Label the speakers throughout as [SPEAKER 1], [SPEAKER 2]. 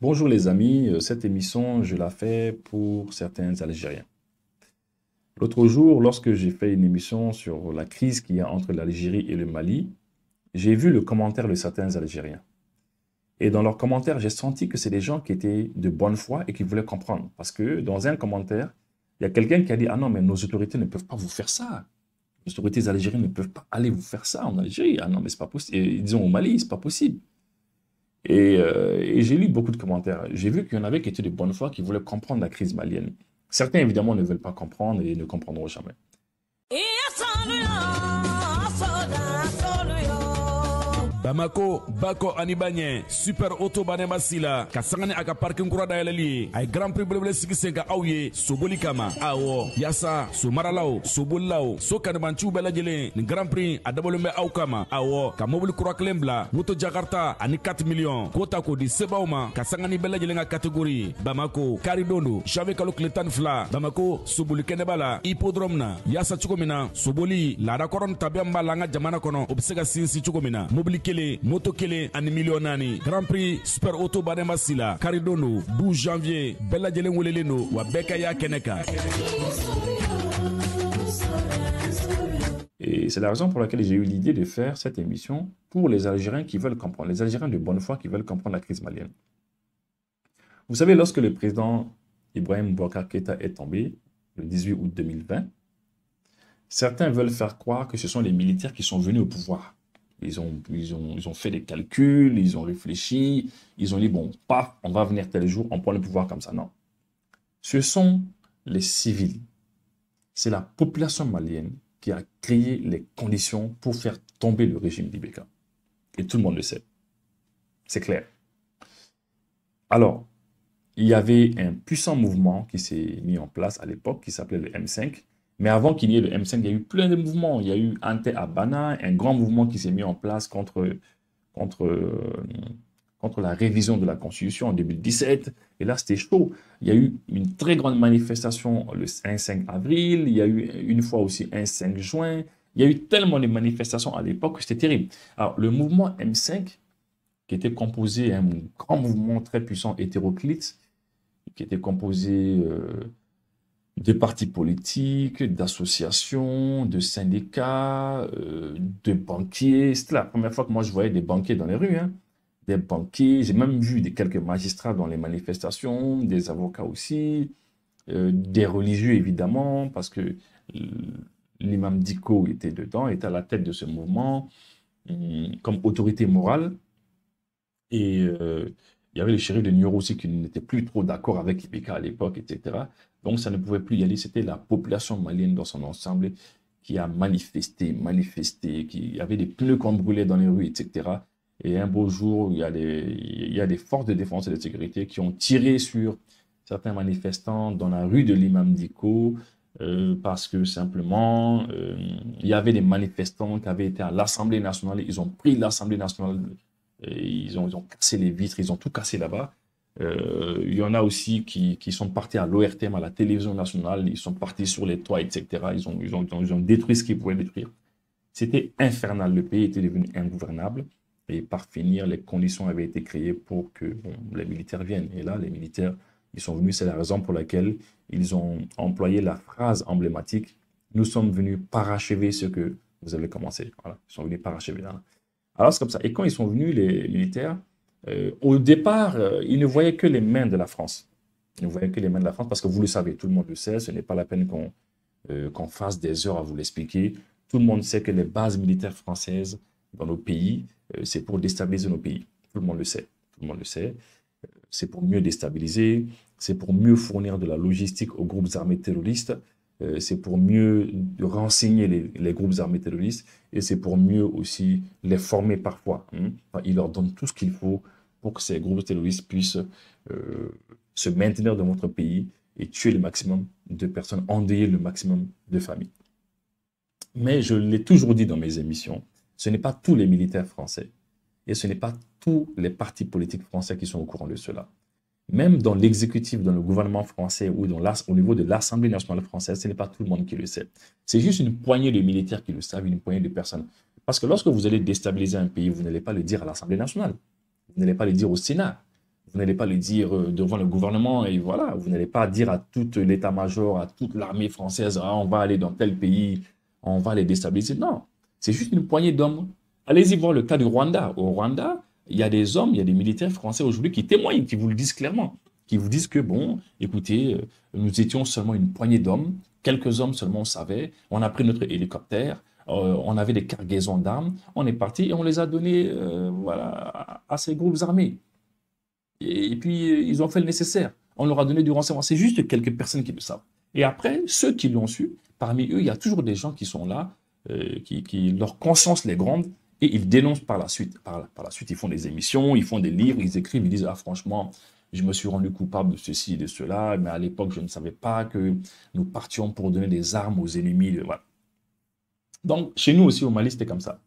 [SPEAKER 1] Bonjour les amis, cette émission, je la fais pour certains Algériens. L'autre jour, lorsque j'ai fait une émission sur la crise qu'il y a entre l'Algérie et le Mali, j'ai vu le commentaire de certains Algériens. Et dans leurs commentaires, j'ai senti que c'est des gens qui étaient de bonne foi et qui voulaient comprendre. Parce que dans un commentaire, il y a quelqu'un qui a dit: «Ah non, mais nos autorités ne peuvent pas vous faire ça. Les autorités algériennes ne peuvent pas aller vous faire ça en Algérie. Ah non, mais c'est pas possible. Et disons au Mali, c'est pas possible.» Et j'ai lu beaucoup de commentaires. J'ai vu qu'il y en avait qui étaient de bonne foi, qui voulaient comprendre la crise malienne. Certains, évidemment, ne veulent pas comprendre et ne comprendront jamais.
[SPEAKER 2] Bamako, Bako Anibanye, Super Auto Banema Sila, Kasangani Aka Parking Kura Daelali, ay Grand Prix Bleu Sigisenga Auye, Soboli Kama, Awo, Yasa, Sumaralao, Sobolao, Sokanbanchu Belajele, Grand Prix Adabolumbe Aukama, Awo, Kamobul Kura Klembla, Moto Jakarta, ani 4 millions, Kotako di Sebauma, Kasangani Belajelenga catégorie, Bamako, Karidondo, Chave Kalo Kletan Fla, Bamako, Soboli Kenebala, Hippodromna, Yasa Chukomina, Soboli, Lara Koron Tabiamba Langa Jamana Kono, Obsega Sinsi Chukomina, Mobili Moto Kele ani millionani Grand Prix Super Auto Banema Sila Karidono 12 janvier Bella Jelen Weleleno wa Beka ya Keneka.
[SPEAKER 1] Et c'est la raison pour laquelle j'ai eu l'idée de faire cette émission pour les Algériens qui veulent comprendre, les Algériens de bonne foi qui veulent comprendre la crise malienne. Vous savez, lorsque le président Ibrahim Boubacar Keïta est tombé, le 18 août 2020, certains veulent faire croire que ce sont les militaires qui sont venus au pouvoir. Ils ont fait des calculs, ils ont réfléchi, ils ont dit, bon, paf, on va venir tel jour, on prend le pouvoir comme ça. Non. Ce sont les civils. C'est la population malienne qui a créé les conditions pour faire tomber le régime d'Ibeka. Et tout le monde le sait. C'est clair. Alors, il y avait un puissant mouvement qui s'est mis en place à l'époque, qui s'appelait le M5. Mais avant qu'il y ait le M5, il y a eu plein de mouvements. Il y a eu Ante Abana, un grand mouvement qui s'est mis en place contre la révision de la Constitution en 2017. Et là, c'était chaud. Il y a eu une très grande manifestation le 5 avril. Il y a eu une fois aussi un 5 juin. Il y a eu tellement de manifestations à l'époque que c'était terrible. Alors, le mouvement M5, qui était composé d'un grand mouvement très puissant hétéroclite, qui était composé de partis politiques, d'associations, de syndicats, de banquiers. C'était la première fois que moi je voyais des banquiers dans les rues. Hein. Des banquiers, j'ai même vu quelques magistrats dans les manifestations, des avocats aussi, des religieux évidemment, parce que l'imam Dicko était dedans, était à la tête de ce mouvement, comme autorité morale. Et il y avait le shérif de Nioro aussi qui n'était plus trop d'accord avec Ibeka à l'époque, etc. Donc ça ne pouvait plus y aller. C'était la population malienne dans son ensemble qui a manifesté, qui avait des pneus qu'on brûlait dans les rues, etc. Et un beau jour, il y a des forces de défense et de sécurité qui ont tiré sur certains manifestants dans la rue de l'imam Dicko parce que simplement, il y avait des manifestants qui avaient été à l'Assemblée nationale. Ils ont pris l'Assemblée nationale. Ils ont cassé les vitres, ils ont tout cassé là-bas. Il y en a aussi qui sont partis à l'ORTM, à la télévision nationale, ils sont partis sur les toits, etc. Ils ont détruit ce qu'ils pouvaient détruire. C'était infernal, le pays était devenu ingouvernable. Et par finir, les conditions avaient été créées pour que les militaires viennent. Et là, les militaires, ils sont venus, c'est la raison pour laquelle ils ont employé la phrase emblématique: nous sommes venus parachever ce que vous avez commencé. Voilà, ils sont venus parachever là. Alors, c'est comme ça. Et quand ils sont venus, les militaires, au départ, ils ne voyaient que les mains de la France. Ils ne voyaient que les mains de la France parce que vous le savez, tout le monde le sait, ce n'est pas la peine qu'on fasse des heures à vous l'expliquer. Tout le monde sait que les bases militaires françaises dans nos pays, c'est pour déstabiliser nos pays. Tout le monde le sait. Tout le monde le sait. C'est pour mieux déstabiliser, c'est pour mieux fournir de la logistique aux groupes armés terroristes, c'est pour mieux renseigner les groupes armés terroristes et c'est pour mieux aussi les former parfois. Hein. Enfin, ils leur donnent tout ce qu'il faut pour que ces groupes terroristes puissent se maintenir dans notre pays et tuer le maximum de personnes, endeuiller le maximum de familles. Mais je l'ai toujours dit dans mes émissions, ce n'est pas tous les militaires français et ce n'est pas tous les partis politiques français qui sont au courant de cela. Même dans l'exécutif, dans le gouvernement français ou au niveau de l'Assemblée nationale française, ce n'est pas tout le monde qui le sait. C'est juste une poignée de militaires qui le savent, une poignée de personnes. Parce que lorsque vous allez déstabiliser un pays, vous n'allez pas le dire à l'Assemblée nationale. Vous n'allez pas le dire au Sénat. Vous n'allez pas le dire devant le gouvernement et voilà, vous n'allez pas dire à tout l'état-major, à toute l'armée française, ah, on va aller dans tel pays, on va les déstabiliser. Non, c'est juste une poignée d'hommes. Allez-y voir le cas du Rwanda. Au Rwanda, il y a des hommes, il y a des militaires français aujourd'hui qui témoignent, qui vous le disent clairement, qui vous disent que, bon, écoutez, nous étions seulement une poignée d'hommes, quelques hommes seulement on savait, on a pris notre hélicoptère, on avait des cargaisons d'armes, on est parti et on les a donnés voilà, à ces groupes armés. Et puis, ils ont fait le nécessaire. On leur a donné du renseignement. C'est juste quelques personnes qui le savent. Et après, ceux qui l'ont su, parmi eux, il y a toujours des gens qui sont là, leur conscience les gronde, et ils dénoncent par la suite. Par la suite, ils font des émissions, ils font des livres, ils écrivent, ils disent « Ah, franchement, je me suis rendu coupable de ceci et de cela, mais à l'époque, je ne savais pas que nous partions pour donner des armes aux ennemis. » Voilà. Donc, chez nous aussi, au Mali, c'était comme ça.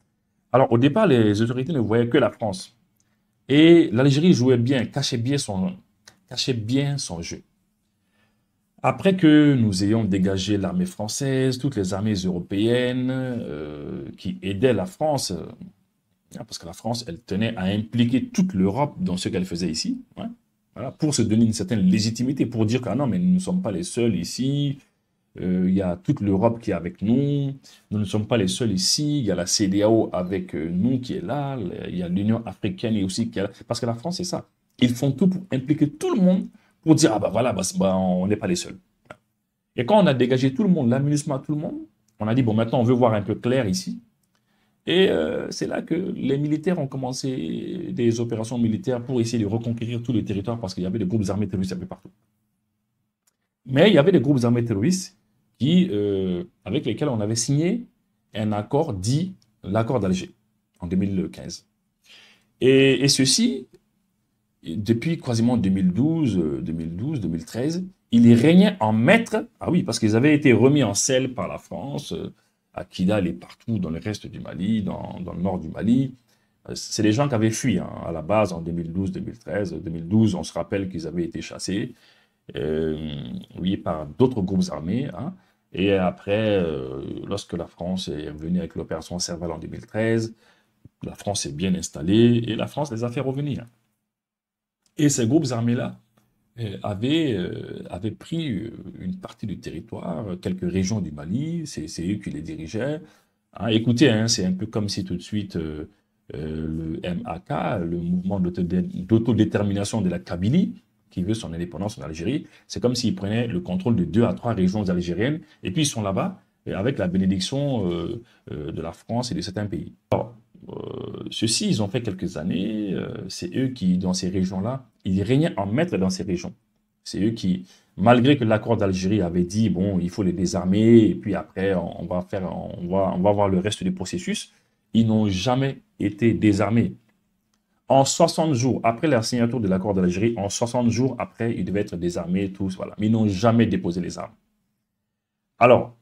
[SPEAKER 1] Alors, au départ, les autorités ne voyaient que la France. Et l'Algérie jouait bien, cachait bien son jeu. Après que nous ayons dégagé l'armée française, toutes les armées européennes qui aidaient la France, parce que la France, elle tenait à impliquer toute l'Europe dans ce qu'elle faisait ici, ouais, voilà, pour se donner une certaine légitimité, pour dire que ah non, mais nous ne sommes pas les seuls ici, il y a toute l'Europe qui est avec nous, nous ne sommes pas les seuls ici, il y a la CEDEAO avec nous qui est là, il y a l'Union africaine aussi qui est là, parce que la France, c'est ça. Ils font tout pour impliquer tout le monde, pour dire, ah bah voilà, on n'est pas les seuls. Et quand on a dégagé tout le monde, l'aménagement à tout le monde, on a dit, bon, maintenant, on veut voir un peu clair ici. Et c'est là que les militaires ont commencé des opérations militaires pour essayer de reconquérir tout le territoire parce qu'il y avait des groupes armés terroristes un peu partout. Mais il y avait des groupes armés terroristes avec lesquels on avait signé un accord dit l'accord d'Alger en 2015. Et ceci, depuis quasiment 2012, 2013, ils régnaient en maître. Ah oui, parce qu'ils avaient été remis en selle par la France, à Kidal et partout dans le reste du Mali, dans le nord du Mali. C'est des gens qui avaient fui hein, à la base en 2012, 2013. 2012, on se rappelle qu'ils avaient été chassés oui, par d'autres groupes armés. Hein. Et après, lorsque la France est revenue avec l'opération Serval en 2013, la France est bien installée et la France les a fait revenir. Et ces groupes armés-là avaient pris une partie du territoire, quelques régions du Mali, c'est eux qui les dirigeaient. Hein, écoutez, hein, c'est un peu comme si tout de suite le MAK, le mouvement d'autodétermination de la Kabylie, qui veut son indépendance en Algérie, c'est comme s'ils prenaient le contrôle de 2 à 3 régions algériennes, et puis ils sont là-bas avec la bénédiction de la France et de certains pays. Alors, ceux-ci, ils ont fait quelques années, c'est eux qui, dans ces régions-là, ils régnaient en maître dans ces régions. C'est eux qui, malgré que l'accord d'Algérie avait dit, bon, il faut les désarmer, et puis après, on va voir le reste du processus, ils n'ont jamais été désarmés. En 60 jours, après la signature de l'accord d'Algérie, en 60 jours après, ils devaient être désarmés, tous, voilà. Mais ils n'ont jamais déposé les armes. Alors,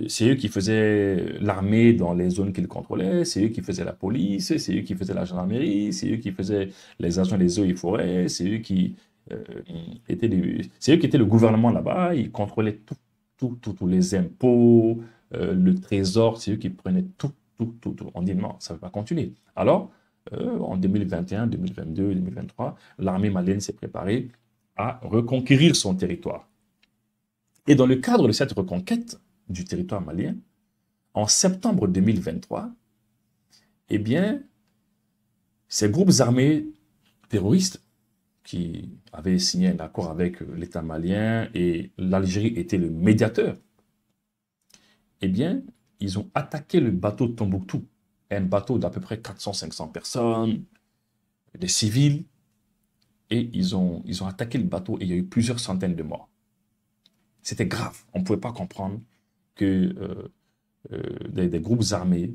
[SPEAKER 1] c'est eux qui faisaient l'armée dans les zones qu'ils contrôlaient, c'est eux qui faisaient la police, c'est eux qui faisaient la gendarmerie, c'est eux qui faisaient les agents des eaux et forêts, c'est eux qui étaient le gouvernement là-bas, ils contrôlaient tous les impôts, le trésor, c'est eux qui prenaient tout. On dit non, ça ne va pas continuer. Alors, en 2021, 2022, 2023, l'armée malienne s'est préparée à reconquérir son territoire. Et dans le cadre de cette reconquête du territoire malien, en septembre 2023, eh bien, ces groupes armés terroristes qui avaient signé un accord avec l'État malien et l'Algérie était le médiateur, eh bien, ils ont attaqué le bateau de Tombouctou, un bateau d'à peu près 400-500 personnes, des civils, et ils ont attaqué le bateau et il y a eu plusieurs centaines de morts. C'était grave, on ne pouvait pas comprendre que des groupes armés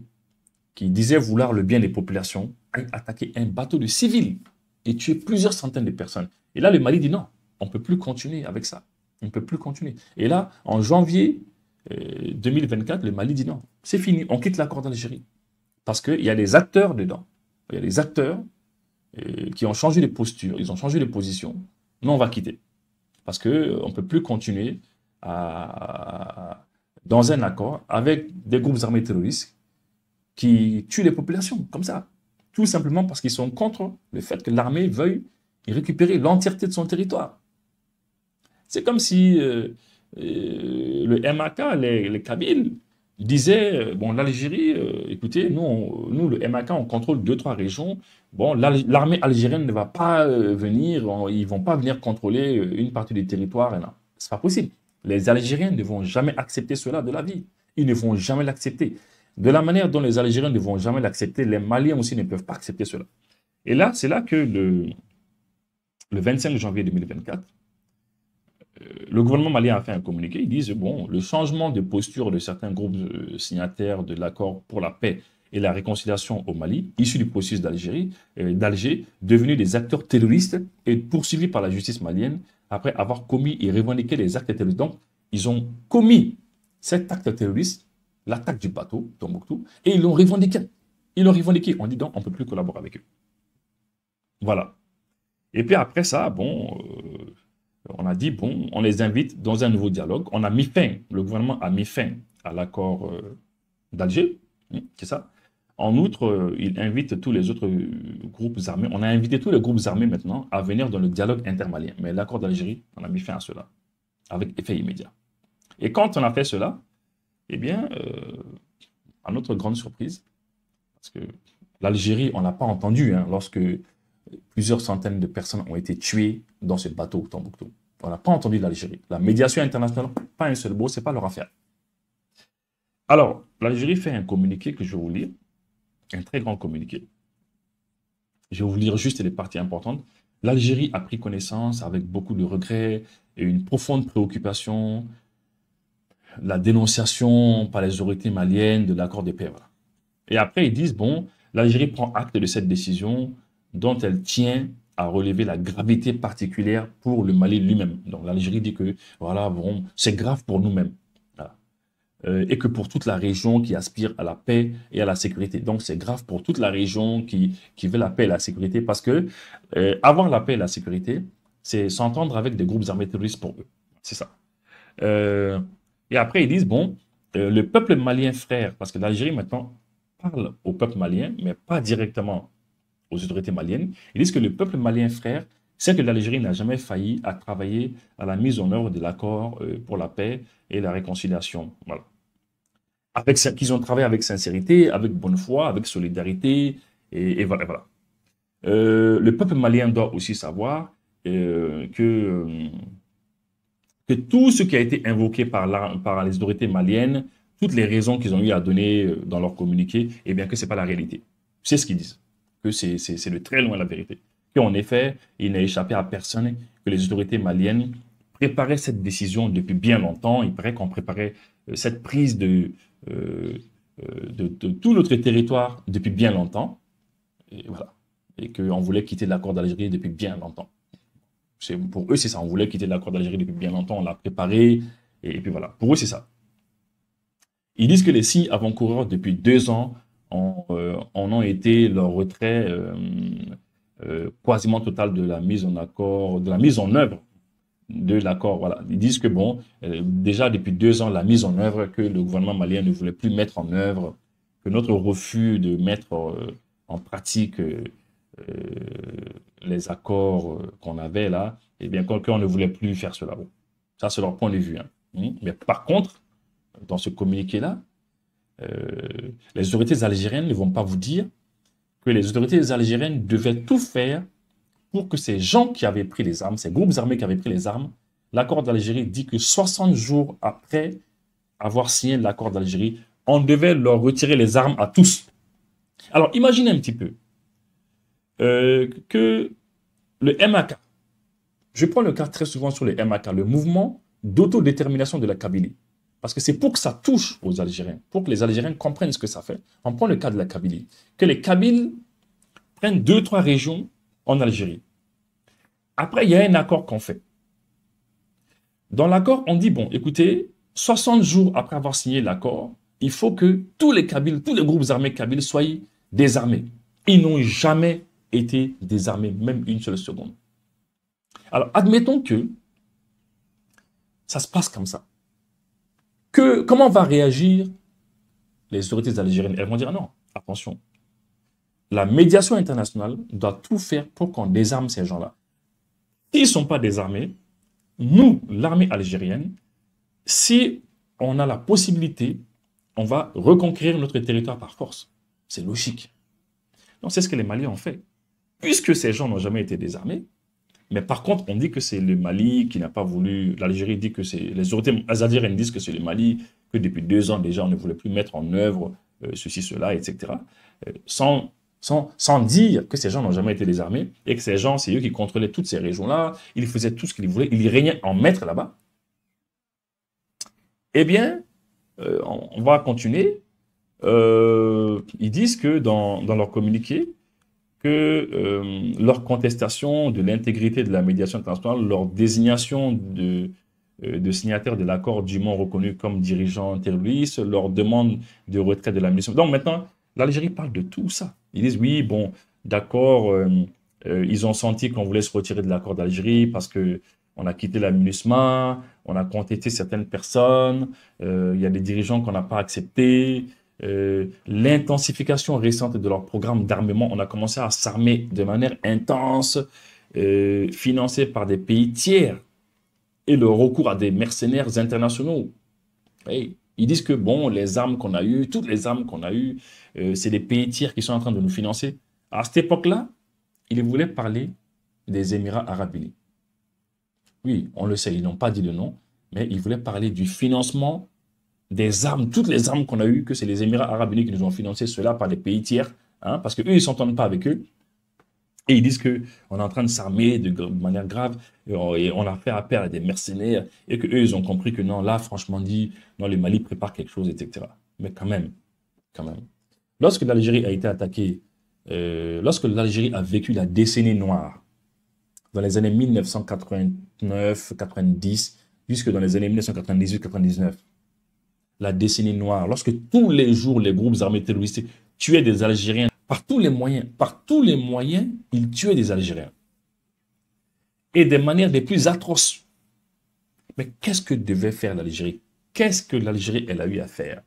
[SPEAKER 1] qui disaient vouloir le bien des populations aillent attaquer un bateau de civils et tuer plusieurs centaines de personnes. Et là, le Mali dit non, on ne peut plus continuer avec ça. On ne peut plus continuer. Et là, en janvier 2024, le Mali dit non, c'est fini, on quitte l'accord d'Algérie. Parce qu'il y a des acteurs dedans. Il y a des acteurs qui ont changé de posture, ils ont changé de position. Nous, on va quitter. Parce qu'on ne peut plus continuer dans un accord avec des groupes armés terroristes qui tuent les populations, comme ça. Tout simplement parce qu'ils sont contre le fait que l'armée veuille récupérer l'entièreté de son territoire. C'est comme si le MAK, les Kabyles, disaient, bon, l'Algérie, écoutez, nous, le MAK, on contrôle 2-3 régions. Bon, l'armée algérienne ne va pas venir, ils ne vont pas venir contrôler une partie du territoire. Ce n'est pas possible. Les Algériens ne vont jamais accepter cela de la vie. Ils ne vont jamais l'accepter. De la manière dont les Algériens ne vont jamais l'accepter, les Maliens aussi ne peuvent pas accepter cela. Et là, c'est là que le 25 janvier 2024, le gouvernement malien a fait un communiqué. Ils disent, bon, le changement de posture de certains groupes signataires de l'accord pour la paix et la réconciliation au Mali, issus du processus d'Alger, devenus des acteurs terroristes et poursuivis par la justice malienne après avoir commis et revendiqué les actes terroristes. Donc, ils ont commis cet acte terroriste, l'attaque du bateau, Tombouctou, et ils l'ont revendiqué. Ils l'ont revendiqué. On dit donc, on ne peut plus collaborer avec eux. Voilà. Et puis après ça, bon, on a dit, bon, on les invite dans un nouveau dialogue. On a mis fin, le gouvernement a mis fin à l'accord d'Alger, c'est ça. En outre, il invite tous les autres groupes armés. On a invité tous les groupes armés maintenant à venir dans le dialogue intermalien. Mais l'accord d'Algérie, on a mis fin à cela, avec effet immédiat. Et quand on a fait cela, eh bien, à notre grande surprise, parce que l'Algérie, on n'a pas entendu lorsque plusieurs centaines de personnes ont été tuées dans ce bateau au Tombouctou. On n'a pas entendu l'Algérie. La médiation internationale, pas un seul mot, ce n'est pas leur affaire. Alors, l'Algérie fait un communiqué que je vais vous lire, un très grand communiqué. Je vais vous lire juste les parties importantes. L'Algérie a pris connaissance avec beaucoup de regrets et une profonde préoccupation, la dénonciation par les autorités maliennes de l'accord de paix. Voilà. Et après, ils disent, bon, l'Algérie prend acte de cette décision dont elle tient à relever la gravité particulière pour le Mali lui-même. Donc l'Algérie dit que voilà, bon, c'est grave pour nous-mêmes. Voilà. Et que pour toute la région qui aspire à la paix et à la sécurité. Donc c'est grave pour toute la région qui veut la paix et la sécurité parce que avoir la paix et la sécurité, c'est s'entendre avec des groupes armés terroristes pour eux. C'est ça. Et après ils disent, bon, le peuple malien frère, parce que l'Algérie maintenant parle au peuple malien, mais pas directement aux autorités maliennes, ils disent que le peuple malien frère sait que l'Algérie n'a jamais failli à travailler à la mise en œuvre de l'accord pour la paix et la réconciliation. Voilà. Qu'ils ont travaillé avec sincérité, avec bonne foi, avec solidarité, et voilà. Voilà. Le peuple malien doit aussi savoir que tout ce qui a été invoqué par les autorités maliennes, toutes les raisons qu'ils ont eu à donner dans leur communiqué, eh bien que ce n'est pas la réalité. C'est ce qu'ils disent. Que c'est de très loin la vérité. Qu'en effet, il n'a échappé à personne que les autorités maliennes préparaient cette décision depuis bien longtemps. Il paraît qu'on préparait cette prise de tout notre territoire depuis bien longtemps. Et voilà. Et qu'on voulait quitter l'accord d'Algérie depuis bien longtemps. Pour eux, c'est ça. On voulait quitter l'accord d'Algérie depuis bien longtemps. On l'a préparé. Et puis voilà. Pour eux, c'est ça. Ils disent que les signes avant-coureurs depuis 2 ans en ont été leur retrait quasiment total de la mise en accord, de la mise en œuvre de l'accord. Voilà. Ils disent que bon, déjà depuis 2 ans, la mise en œuvre, que le gouvernement malien ne voulait plus mettre en œuvre, que notre refus de mettre en pratique les accords qu'on avait là, eh bien qu'on ne voulait plus faire cela. Bon. Ça, c'est leur point de vue. Mais par contre, dans ce communiqué-là, les autorités algériennes ne vont pas vous dire que les autorités algériennes devaient tout faire pour que ces gens qui avaient pris les armes, ces groupes armés qui avaient pris les armes, l'accord d'Algérie dit que 60 jours après avoir signé l'accord d'Algérie, on devait leur retirer les armes à tous. Alors imaginez un petit peu que le MAK, je prends le cas très souvent sur le MAK, le mouvement d'autodétermination de la Kabylie. Parce que c'est pour que ça touche aux Algériens, pour que les Algériens comprennent ce que ça fait. On prend le cas de la Kabylie. Que les Kabyles prennent 2-3 régions en Algérie. Après, il y a un accord qu'on fait. Dans l'accord, on dit, bon, écoutez, 60 jours après avoir signé l'accord, il faut que tous les Kabyles, tous les groupes armés kabyles soient désarmés. Ils n'ont jamais été désarmés, même une seule seconde. Alors, admettons que ça se passe comme ça. Comment va réagir les autorités algériennes? Elles vont dire non, attention. La médiation internationale doit tout faire pour qu'on désarme ces gens-là. S'ils ne sont pas désarmés, nous, l'armée algérienne, si on a la possibilité, on va reconquérir notre territoire par force. C'est logique. Donc, c'est ce que les Maliens ont fait. Puisque ces gens n'ont jamais été désarmés, mais par contre, on dit que c'est le Mali qui n'a pas voulu, l'Algérie dit que c'est, les autorités algériennes disent que c'est le Mali, que depuis 2 ans déjà, on ne voulait plus mettre en œuvre ceci, cela, etc. Sans dire que ces gens n'ont jamais été désarmés et que ces gens, c'est eux qui contrôlaient toutes ces régions-là, ils faisaient tout ce qu'ils voulaient, ils régnaient en maître là-bas. Eh bien, on va continuer. Ils disent que dans leur communiqué, que leur contestation de l'intégrité de la médiation internationale, leur désignation de signataires de l'accord dûment reconnu comme dirigeants terroristes, leur demande de retrait de la mission. Donc maintenant, l'Algérie parle de tout ça. Ils disent, oui, bon, d'accord, ils ont senti qu'on voulait se retirer de l'accord d'Algérie parce que on a quitté la MINUSMA, on a contesté certaines personnes, il y a des dirigeants qu'on n'a pas acceptés, l'intensification récente de leur programme d'armement, on a commencé à s'armer de manière intense, financé par des pays tiers, et le recours à des mercenaires internationaux. Et ils disent que, bon, les armes qu'on a eues, toutes les armes qu'on a eues, c'est des pays tiers qui sont en train de nous financer. À cette époque-là, ils voulaient parler des Émirats arabes unis. Oui, on le sait, ils n'ont pas dit le nom, mais ils voulaient parler du financement des armes, toutes les armes qu'on a eues, que c'est les Émirats arabes unis qui nous ont financé cela par des pays tiers, hein, parce qu'eux, ils ne s'entendent pas avec eux. Et ils disent qu'on est en train de s'armer de manière grave, et on a fait appel à des mercenaires, et qu'eux, ils ont compris que non, là, franchement dit, non, le Mali prépare quelque chose, etc. Mais quand même. Lorsque l'Algérie a été attaquée, lorsque l'Algérie a vécu la décennie noire, dans les années 1989, 90, jusque dans les années 1998, 99, la décennie noire, lorsque tous les jours, les groupes armés terroristes tuaient des Algériens, par tous les moyens, ils tuaient des Algériens. Et des manières les plus atroces. Mais qu'est-ce que devait faire l'Algérie? Qu'est-ce que l'Algérie, elle a eu à faire?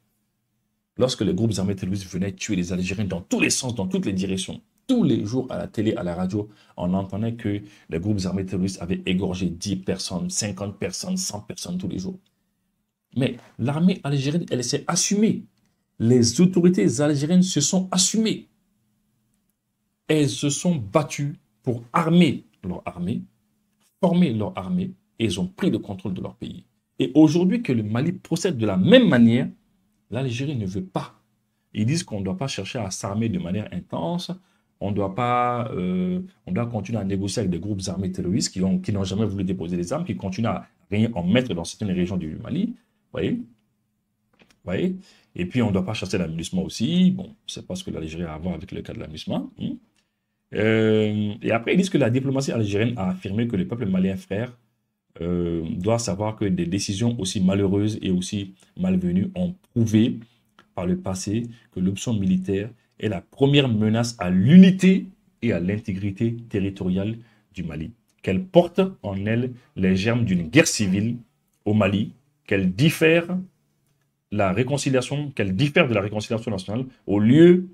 [SPEAKER 1] Lorsque les groupes armés terroristes venaient tuer les Algériens dans tous les sens, dans toutes les directions, tous les jours à la télé, à la radio, on entendait que les groupes armés terroristes avaient égorgé 10 personnes, 50 personnes, 100 personnes tous les jours. Mais l'armée algérienne, elle s'est assumée. Les autorités algériennes se sont assumées. Elles se sont battues pour armer leur armée, former leur armée, et ils ont pris le contrôle de leur pays. Et aujourd'hui que le Mali procède de la même manière, l'Algérie ne veut pas. Ils disent qu'on ne doit pas chercher à s'armer de manière intense, on doit continuer à négocier avec des groupes armés terroristes qui n'ont jamais voulu déposer des armes, qui continuent à régner en maître dans certaines régions du Mali. Vous voyez? Et puis, on ne doit pas chasser la MINUSMA aussi. Bon, c'est pas ce que l'Algérie a à voir avec le cas de la MINUSMA. Et après, ils disent que la diplomatie algérienne a affirmé que le peuple malien frère doit savoir que des décisions aussi malheureuses et aussi malvenues ont prouvé par le passé que l'option militaire est la première menace à l'unité et à l'intégrité territoriale du Mali. Qu'elle porte en elle les germes d'une guerre civile au Mali, qu'elle diffère de la réconciliation nationale au lieu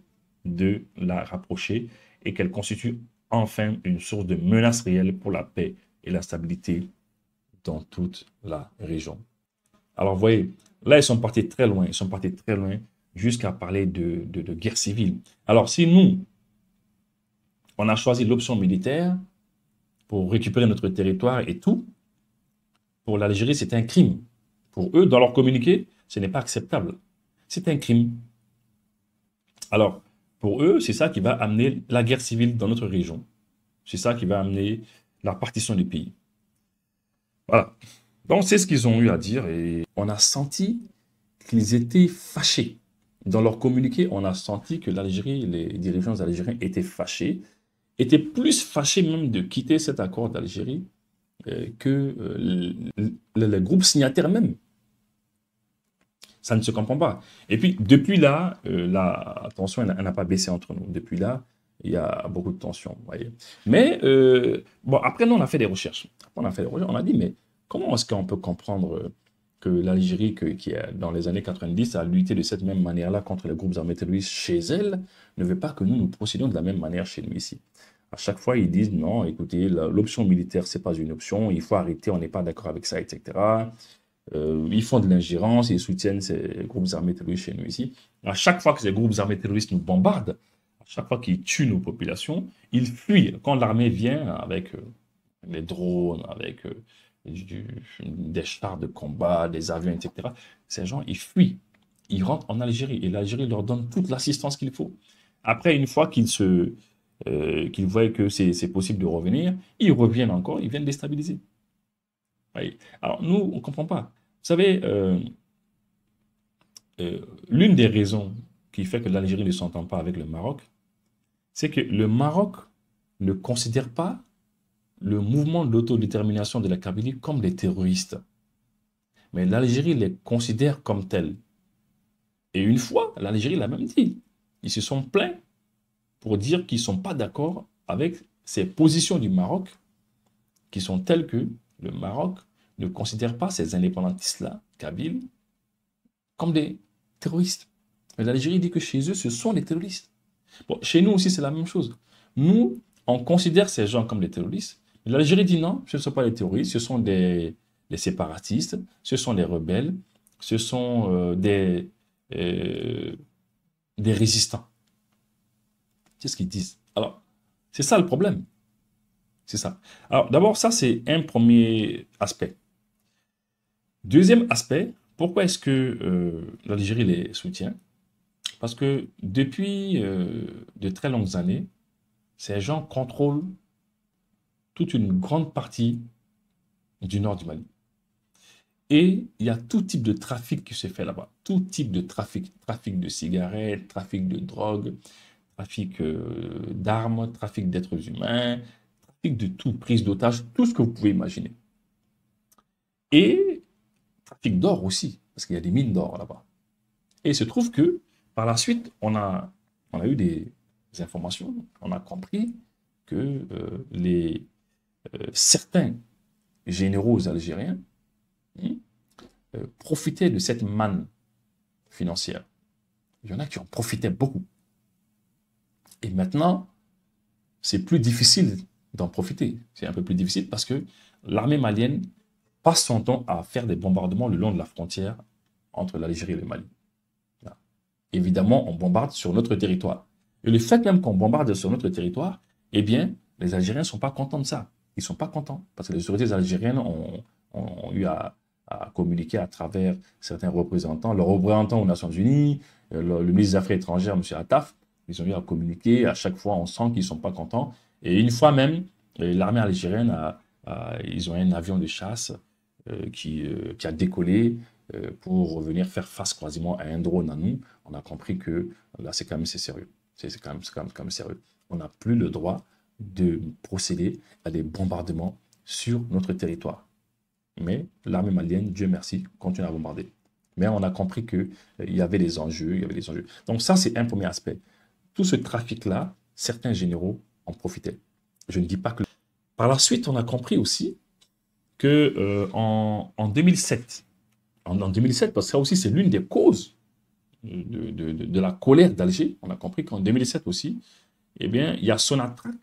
[SPEAKER 1] de la rapprocher et qu'elle constitue enfin une source de menace réelle pour la paix et la stabilité dans toute la région. Alors, vous voyez, là, ils sont partis très loin. Ils sont partis très loin jusqu'à parler de guerre civile. Alors, si nous, on a choisi l'option militaire pour récupérer notre territoire et tout, pour l'Algérie, c'est un crime. Pour eux, dans leur communiqué, ce n'est pas acceptable. C'est un crime. Alors, pour eux, c'est ça qui va amener la guerre civile dans notre région. C'est ça qui va amener la partition du pays. Voilà. Donc, c'est ce qu'ils ont eu à dire et on a senti qu'ils étaient fâchés. Dans leur communiqué, on a senti que l'Algérie, les dirigeants algériens étaient fâchés, étaient plus fâchés même de quitter cet accord d'Algérie que les groupes signataires même. Ça ne se comprend pas. Et puis, depuis là, la tension n'a pas baissé entre nous. Depuis là, il y a beaucoup de tension. Vous voyez. Mais, bon, après, nous, on a fait des recherches. On a dit, mais comment est-ce qu'on peut comprendre que l'Algérie, qui dans les années 90 a lutté de cette même manière-là contre les groupes armés terroristes chez elle, ne veut pas que nous procédions de la même manière chez nous ici? À chaque fois, ils disent non, écoutez, l'option militaire, c'est pas une option, il faut arrêter, on n'est pas d'accord avec ça, etc. Ils font de l'ingérence, ils soutiennent ces groupes armés terroristes chez nous ici. À chaque fois que ces groupes armés terroristes nous bombardent, à chaque fois qu'ils tuent nos populations, ils fuient. Quand l'armée vient avec les drones, avec des chars de combat, des avions, etc., ces gens, ils fuient. Ils rentrent en Algérie et l'Algérie leur donne toute l'assistance qu'il faut. Après, une fois qu'ils voient que c'est possible de revenir, ils reviennent encore, ils viennent déstabiliser. Oui. Alors, nous, on ne comprend pas. Vous savez, l'une des raisons qui fait que l'Algérie ne s'entend pas avec le Maroc, c'est que le Maroc ne considère pas le mouvement d'autodétermination de la Kabylie comme des terroristes. Mais l'Algérie les considère comme tels. Et une fois, l'Algérie l'a même dit. Ils se sont plaints pour dire qu'ils ne sont pas d'accord avec ces positions du Maroc, qui sont telles que le Maroc ne considère pas ces indépendantistes-là, kabyles, comme des terroristes. Mais l'Algérie dit que chez eux, ce sont des terroristes. Bon, chez nous aussi, c'est la même chose. Nous, on considère ces gens comme des terroristes. Mais l'Algérie dit non, ce ne sont pas des terroristes, ce sont des séparatistes, ce sont des rebelles, ce sont des résistants. C'est ce qu'ils disent. Alors, c'est ça le problème. C'est ça. Alors, d'abord, ça, c'est un premier aspect. Deuxième aspect, pourquoi est-ce que l'Algérie les soutient? Parce que depuis de très longues années, ces gens contrôlent toute une grande partie du nord du Mali. Et il y a tout type de trafic qui se fait là-bas. Tout type de trafic. Trafic de cigarettes, trafic de drogue, trafic d'armes, trafic d'êtres humains, trafic de tout, prise d'otages, tout ce que vous pouvez imaginer. Et trafic d'or aussi, parce qu'il y a des mines d'or là-bas. Et il se trouve que, par la suite, on a eu des informations, on a compris que certains généraux algériens profitaient de cette manne financière. Il y en a qui en profitaient beaucoup. Et maintenant, c'est plus difficile d'en profiter. C'est un peu plus difficile parce que l'armée malienne passe son temps à faire des bombardements le long de la frontière entre l'Algérie et le Mali. Là. Évidemment, on bombarde sur notre territoire. Et le fait même qu'on bombarde sur notre territoire, eh bien, les Algériens ne sont pas contents de ça. Ils ne sont pas contents parce que les autorités algériennes ont eu à communiquer à travers certains représentants, leurs représentants aux Nations Unies, le ministre des Affaires étrangères, M. Attaf, ils ont eu à communiquer. À chaque fois, on sent qu'ils ne sont pas contents. Et une fois même, l'armée algérienne, ils ont un avion de chasse qui a décollé pour venir faire face quasiment à un drone à nous. On a compris que là, c'est quand même sérieux. C'est quand même sérieux. On n'a plus le droit de procéder à des bombardements sur notre territoire. Mais l'armée malienne, Dieu merci, continue à bombarder. Mais on a compris qu'il y avait des enjeux, Donc ça, c'est un premier aspect. Tout ce trafic-là, certains généraux en profitaient. Je ne dis pas que... Par la suite, on a compris aussi que en 2007, en 2007, parce que ça aussi, c'est l'une des causes de la colère d'Alger, on a compris qu'en 2007 aussi, eh bien, il y a Sonatrach,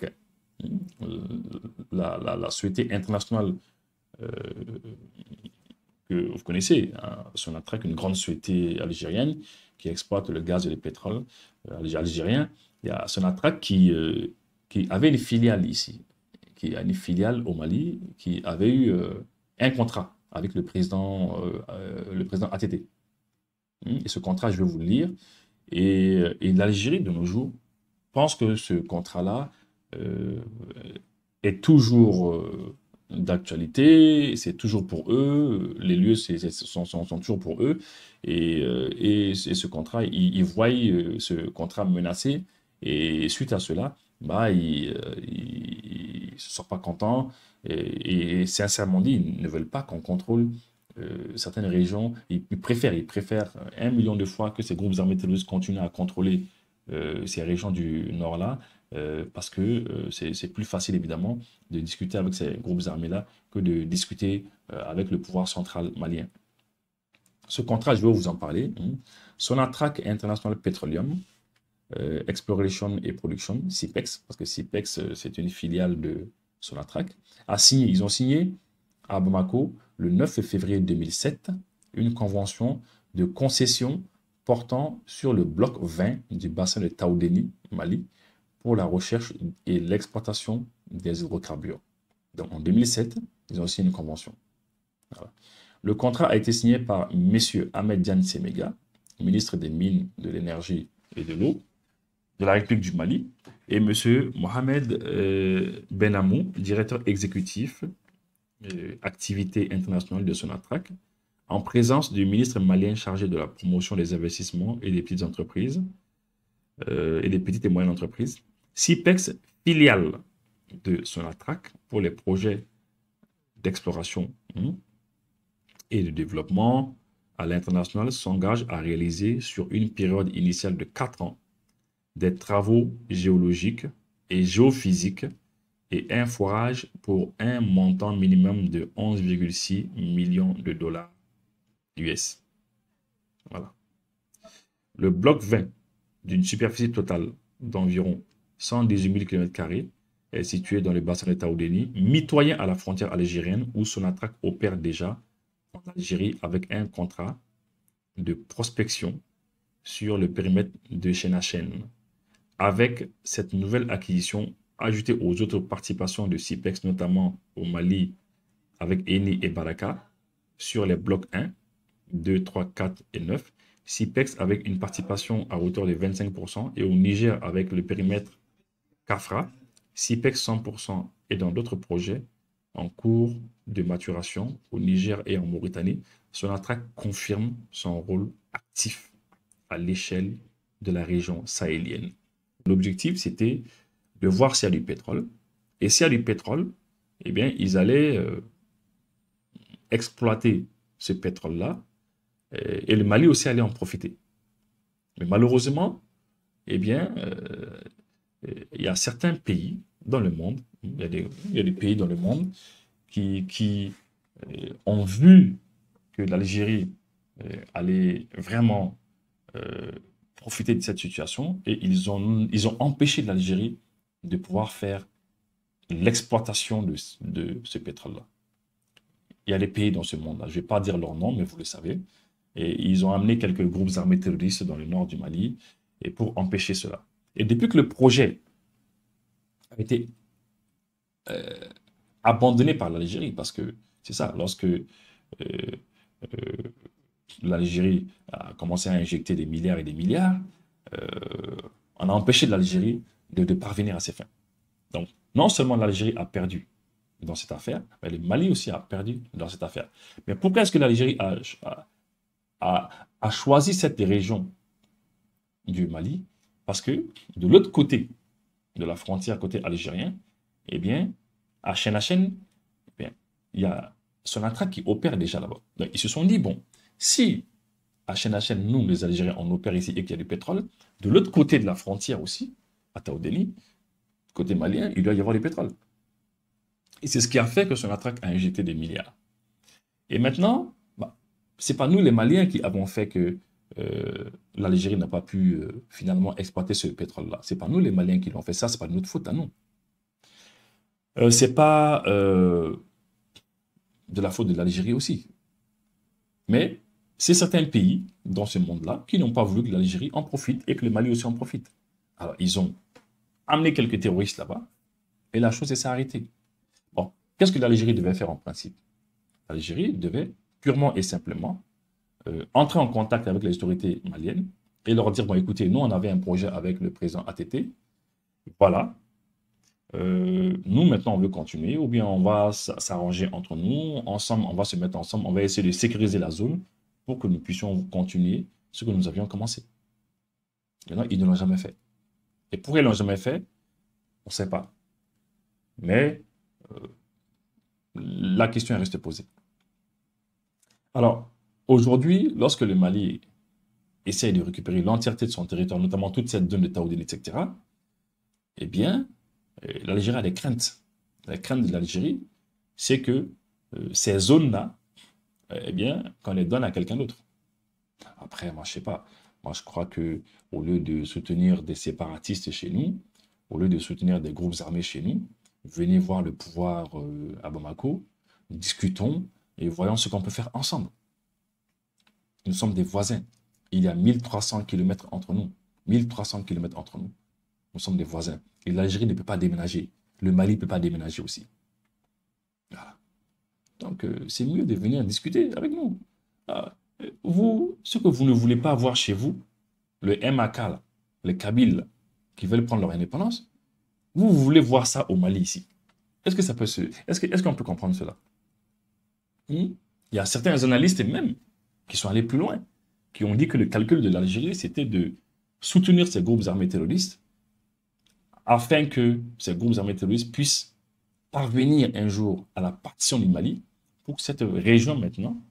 [SPEAKER 1] la société internationale que vous connaissez, hein, Sonatrach, une grande société algérienne qui exploite le gaz et le pétrole algérien. Il y a Sonatrach qui avait une filiale ici, qui a une filiale au Mali, qui avait eu un contrat avec le président ATT. Et ce contrat, je vais vous le lire. Et l'Algérie, de nos jours, pense que ce contrat-là est toujours d'actualité, c'est toujours pour eux, les lieux sont toujours pour eux, et ce contrat, ils voient ce contrat menacé, et suite à cela, bah, ils ne sont pas contents, et sincèrement dit, ils ne veulent pas qu'on contrôle certaines régions. Ils préfèrent 1 million de fois que ces groupes armés terroristes continuent à contrôler ces régions du nord-là, parce que c'est plus facile évidemment de discuter avec ces groupes armés-là que de discuter avec le pouvoir central malien. Ce contrat, je vais vous en parler. Sonatrach International Petroleum, Exploration et Production, SIPEX, parce que SIPEX, c'est une filiale de Sonatrach, ils ont signé à Bamako le 9 février 2007 une convention de concession portant sur le bloc 20 du bassin de Taoudéni, Mali, pour la recherche et l'exploitation des hydrocarbures. Donc en 2007, ils ont signé une convention. Voilà. Le contrat a été signé par M. Ahmed Diane Semega, ministre des Mines, de l'Énergie et de l'Eau de la République du Mali, et M. Mohamed Benamou, directeur exécutif activité internationale de Sonatrach, en présence du ministre malien chargé de la promotion des investissements et des petites entreprises et des petites et moyennes entreprises. SIPEX, filiale de Sonatrach pour les projets d'exploration et de développement à l'international, s'engage à réaliser sur une période initiale de 4 ans des travaux géologiques et géophysiques et un forage pour un montant minimum de 11,6 millions de dollars US. Voilà. Le bloc 20, d'une superficie totale d'environ 118 000 km², est situé dans le bassin de Taoudéni, mitoyen à la frontière algérienne où Sonatrach opère déjà en Algérie avec un contrat de prospection sur le périmètre de Chénachen. Avec cette nouvelle acquisition, ajoutée aux autres participations de SIPEX, notamment au Mali avec Eni et Baraka, sur les blocs 1, 2, 3, 4 et 9, SIPEX avec une participation à hauteur de 25% et au Niger avec le périmètre CAFRA, SIPEX 100% et dans d'autres projets en cours de maturation au Niger et en Mauritanie, Sonatrach confirme son rôle actif à l'échelle de la région sahélienne. L'objectif, c'était de voir s'il y a du pétrole. Et s'il y a du pétrole, eh bien, ils allaient exploiter ce pétrole-là et le Mali aussi allait en profiter. Mais malheureusement, eh bien, il y a certains pays dans le monde, il y a des pays dans le monde qui ont vu que l'Algérie allait vraiment profiter de cette situation et ils ont empêché l'Algérie de pouvoir faire l'exploitation de ce pétrole-là. Il y a des pays dans ce monde-là, je ne vais pas dire leur nom, mais vous le savez, et ils ont amené quelques groupes armés terroristes dans le nord du Mali et pour empêcher cela. Et depuis que le projet a été abandonné par l'Algérie, parce que c'est ça, lorsque l'Algérie a commencé à injecter des milliards et des milliards, on a empêché l'Algérie de parvenir à ses fins. Donc, non seulement l'Algérie a perdu dans cette affaire, mais le Mali aussi a perdu dans cette affaire. Mais pourquoi est-ce que l'Algérie a choisi cette région du Mali? Parce que de l'autre côté de la frontière, côté algérien, eh bien, à Chénachen, eh bien, il y a Sonatrach qui opère déjà là-bas. Donc, ils se sont dit, bon, si à Chénachen, nous, les Algériens, on opère ici et qu'il y a du pétrole, de l'autre côté de la frontière aussi, à Taoudéni, côté malien, il doit y avoir du pétrole. Et c'est ce qui a fait que Sonatrach a injecté des milliards. Et maintenant, ce n'est pas nous, les Maliens, qui avons fait que l'Algérie n'a pas pu finalement exploiter ce pétrole-là. Ce n'est pas nous, les Maliens, qui l'ont fait. Ça, ce n'est pas de notre faute à nous. Ce n'est pas de la faute de l'Algérie aussi. Mais c'est certains pays dans ce monde-là qui n'ont pas voulu que l'Algérie en profite et que le Mali aussi en profite. Alors, ils ont amené quelques terroristes là-bas et la chose s'est arrêtée. Bon, qu'est-ce que l'Algérie devait faire en principe? L'Algérie devait purement et simplement entrer en contact avec les autorités maliennes et leur dire, bon, écoutez, nous, on avait un projet avec le président ATT, voilà, nous, maintenant, on veut continuer, ou bien on va s'arranger entre nous, ensemble, on va se mettre ensemble, on va essayer de sécuriser la zone pour que nous puissions continuer ce que nous avions commencé. Maintenant, ils ne l'ont jamais fait. Et pourquoi ils ne l'ont jamais fait? On ne sait pas. Mais la question reste posée. Alors, aujourd'hui, lorsque le Mali essaye de récupérer l'entièreté de son territoire, notamment toute cette zone de Taoudéni, etc., eh bien, l'Algérie a des craintes. La crainte de l'Algérie, c'est que ces zones-là, eh bien, qu'on les donne à quelqu'un d'autre. Après, moi, je ne sais pas. Moi, je crois que au lieu de soutenir des séparatistes chez nous, au lieu de soutenir des groupes armés chez nous, venez voir le pouvoir à Bamako, discutons et voyons ce qu'on peut faire ensemble. Nous sommes des voisins. Il y a 1300 km entre nous. 1300 km entre nous. Nous sommes des voisins. Et l'Algérie ne peut pas déménager. Le Mali ne peut pas déménager aussi. Voilà. Donc, c'est mieux de venir discuter avec nous. Vous, ce que vous ne voulez pas voir chez vous, le MAK, là, les Kabyles qui veulent prendre leur indépendance, vous voulez voir ça au Mali ici. Est-ce que ça peut se... Est-ce qu'on peut comprendre cela? Il y a certains analystes même qui sont allés plus loin, qui ont dit que le calcul de l'Algérie, c'était de soutenir ces groupes armés terroristes afin que ces groupes armés terroristes puissent parvenir un jour à la partition du Mali pour que cette région maintenant,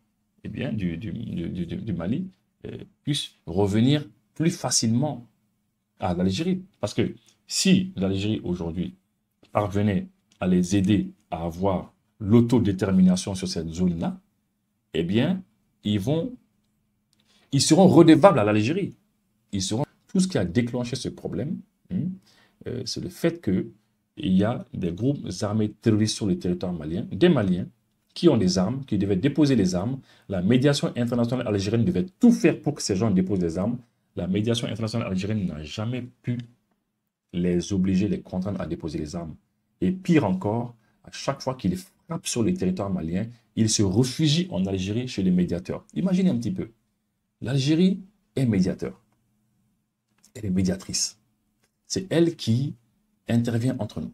[SPEAKER 1] eh bien, du Mali, puisse revenir plus facilement à l'Algérie. Parce que si l'Algérie aujourd'hui parvenait à les aider à avoir l'autodétermination sur cette zone-là, eh bien, ils seront redevables à l'Algérie. Tout ce qui a déclenché ce problème, c'est le fait qu'il y a des groupes armés terroristes sur le territoire malien, des Maliens qui ont des armes, qui devaient déposer les armes. La médiation internationale algérienne devait tout faire pour que ces gens déposent des armes. La médiation internationale algérienne n'a jamais pu les obliger, les contraindre à déposer les armes. Et pire encore, à chaque fois qu'ils frappent sur le territoire malien, ils se réfugient en Algérie chez les médiateurs. Imaginez un petit peu. L'Algérie est médiateur. Elle est médiatrice. C'est elle qui intervient entre nous.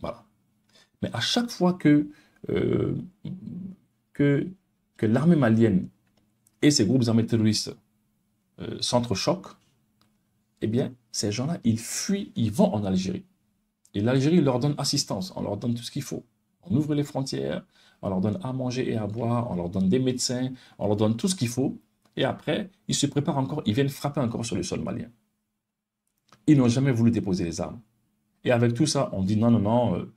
[SPEAKER 1] Voilà. Mais à chaque fois que l'armée malienne et ses groupes armés terroristes s'entrechoquent, eh bien, ces gens-là, ils fuient, ils vont en Algérie. Et l'Algérie leur donne assistance, on leur donne tout ce qu'il faut. On ouvre les frontières, on leur donne à manger et à boire, on leur donne des médecins, on leur donne tout ce qu'il faut. Et après, ils se préparent encore, ils viennent frapper encore sur le sol malien. Ils n'ont jamais voulu déposer les armes. Et avec tout ça, on dit non, non, non,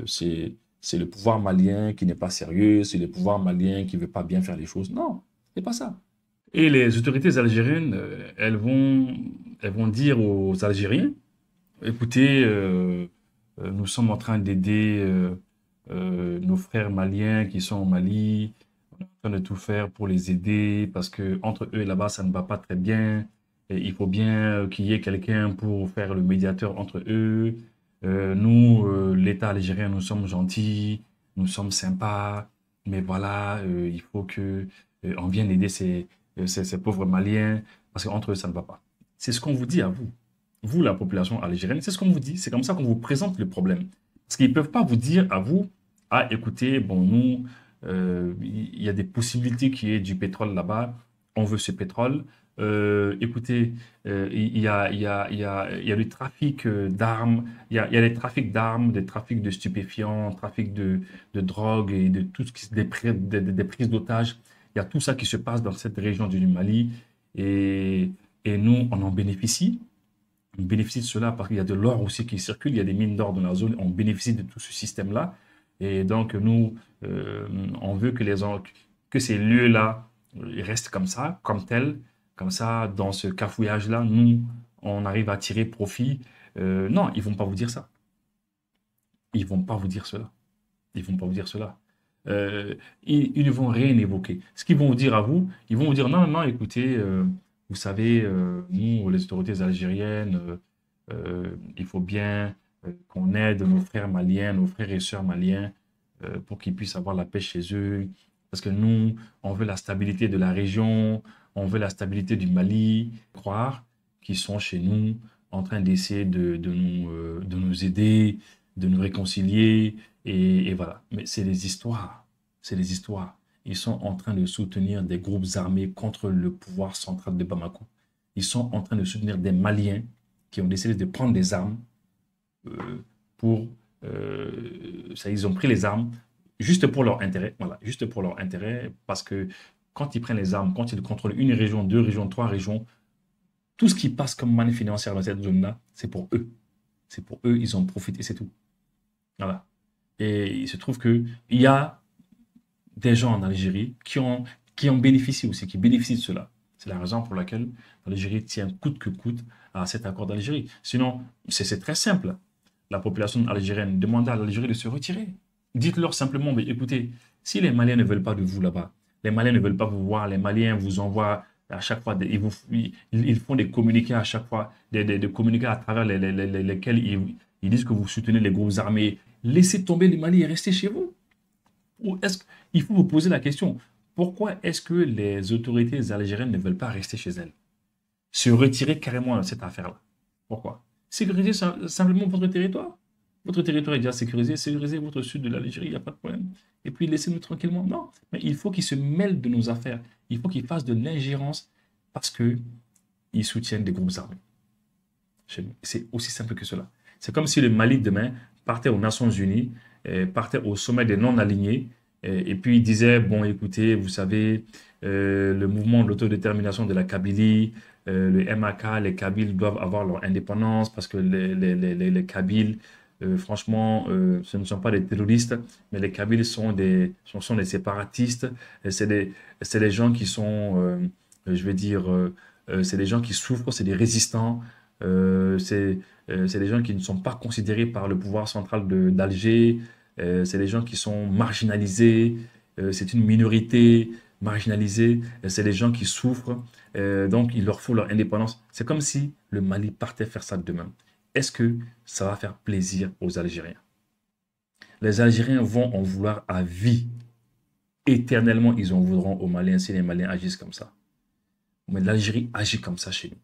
[SPEAKER 1] c'est le pouvoir malien qui n'est pas sérieux, c'est le pouvoir malien qui ne veut pas bien faire les choses. Non, c'est pas ça. Et les autorités algériennes, elles vont dire aux Algériens, écoutez, nous sommes en train d'aider nos frères maliens qui sont au Mali, on est en train de tout faire pour les aider parce que entre eux là-bas, ça ne va pas très bien. Et il faut bien qu'il y ait quelqu'un pour faire le médiateur entre eux. Nous, l'État algérien, nous sommes gentils, nous sommes sympas, mais voilà, il faut que on vienne aider ces pauvres Maliens parce qu'entre eux, ça ne va pas. C'est ce qu'on vous dit à vous. Vous, la population algérienne, c'est ce qu'on vous dit. C'est comme ça qu'on vous présente le problème. Parce qu'ils ne peuvent pas vous dire à vous, ah, écoutez, bon, nous, il y a des possibilités qu'il y ait du pétrole là-bas, on veut ce pétrole. Écoutez, il y a le trafic d'armes, il y a les trafics d'armes, des trafics de stupéfiants, trafic de drogue et de tout ce qui des prises d'otages. Il y a tout ça qui se passe dans cette région du Mali et nous, on en bénéficie. On bénéficie de cela parce qu'il y a de l'or aussi qui circule, il y a des mines d'or dans la zone, on bénéficie de tout ce système-là. Et donc, nous, on veut que ces lieux-là restent comme ça, comme tels. Comme ça, dans ce cafouillage-là, nous, on arrive à tirer profit. Non, ils ne vont pas vous dire ça. Ils ne vont pas vous dire cela. Ils ne vont pas vous dire cela. Ils ne vont rien évoquer. Ce qu'ils vont vous dire à vous, ils vont vous dire, non, non, non, écoutez, vous savez, nous, les autorités algériennes, il faut bien qu'on aide nos frères maliens, nos frères et sœurs maliens, pour qu'ils puissent avoir la paix chez eux. Parce que nous, on veut la stabilité de la région, on veut la stabilité du Mali. Croire qu'ils sont chez nous en train d'essayer de nous aider, de nous réconcilier. Et voilà. Mais c'est des histoires. C'est des histoires. Ils sont en train de soutenir des groupes armés contre le pouvoir central de Bamako. Ils sont en train de soutenir des Maliens qui ont décidé de prendre des armes ils ont pris les armes juste pour leur intérêt. Voilà, juste pour leur intérêt. Parce que quand ils prennent les armes, quand ils contrôlent une région, deux régions, trois régions, tout ce qui passe comme manne financière dans cette zone-là, c'est pour eux. C'est pour eux, ils ont profité, c'est tout. Voilà. Et il se trouve qu'il y a des gens en Algérie qui en bénéficient aussi, qui bénéficient de cela. C'est la raison pour laquelle l'Algérie tient coûte que coûte à cet accord d'Algérie. Sinon, c'est très simple. La population algérienne demande à l'Algérie de se retirer. Dites-leur simplement, mais écoutez, si les Maliens ne veulent pas de vous là-bas, les Maliens ne veulent pas vous voir, les Maliens vous envoient à chaque fois, ils font des communiqués à chaque fois, des communiqués à travers lesquels ils disent que vous soutenez les groupes armés. Laissez tomber les Mali et restez chez vous. Ou il faut vous poser la question, pourquoi est-ce que les autorités algériennes ne veulent pas rester chez elles? Se retirer carrément de cette affaire-là. Pourquoi? Sécuriser simplement votre territoire. Votre territoire est déjà sécurisé, sécurisez votre sud de l'Algérie, il n'y a pas de problème. Et puis laissez-nous tranquillement. Non, mais il faut qu'ils se mêlent de nos affaires. Il faut qu'ils fassent de l'ingérence parce qu'ils soutiennent des groupes armés. C'est aussi simple que cela. C'est comme si le Mali demain partait aux Nations Unies, partait au sommet des non-alignés, et puis il disait, bon écoutez, vous savez, le mouvement de l'autodétermination de la Kabylie, le MAK, les Kabyles doivent avoir leur indépendance parce que les Kabyles, franchement, ce ne sont pas des terroristes, mais les Kabyles sont des séparatistes. C'est des gens qui sont, je vais dire, c'est des gens qui souffrent, c'est des résistants. C'est des gens qui ne sont pas considérés par le pouvoir central d'Alger. C'est des gens qui sont marginalisés. C'est une minorité marginalisée. C'est des gens qui souffrent. Donc, il leur faut leur indépendance. C'est comme si le Mali partait faire ça demain. Est-ce que ça va faire plaisir aux Algériens? Les Algériens vont en vouloir à vie. Éternellement, ils en voudront aux Maliens si les Maliens agissent comme ça. Mais l'Algérie agit comme ça chez nous.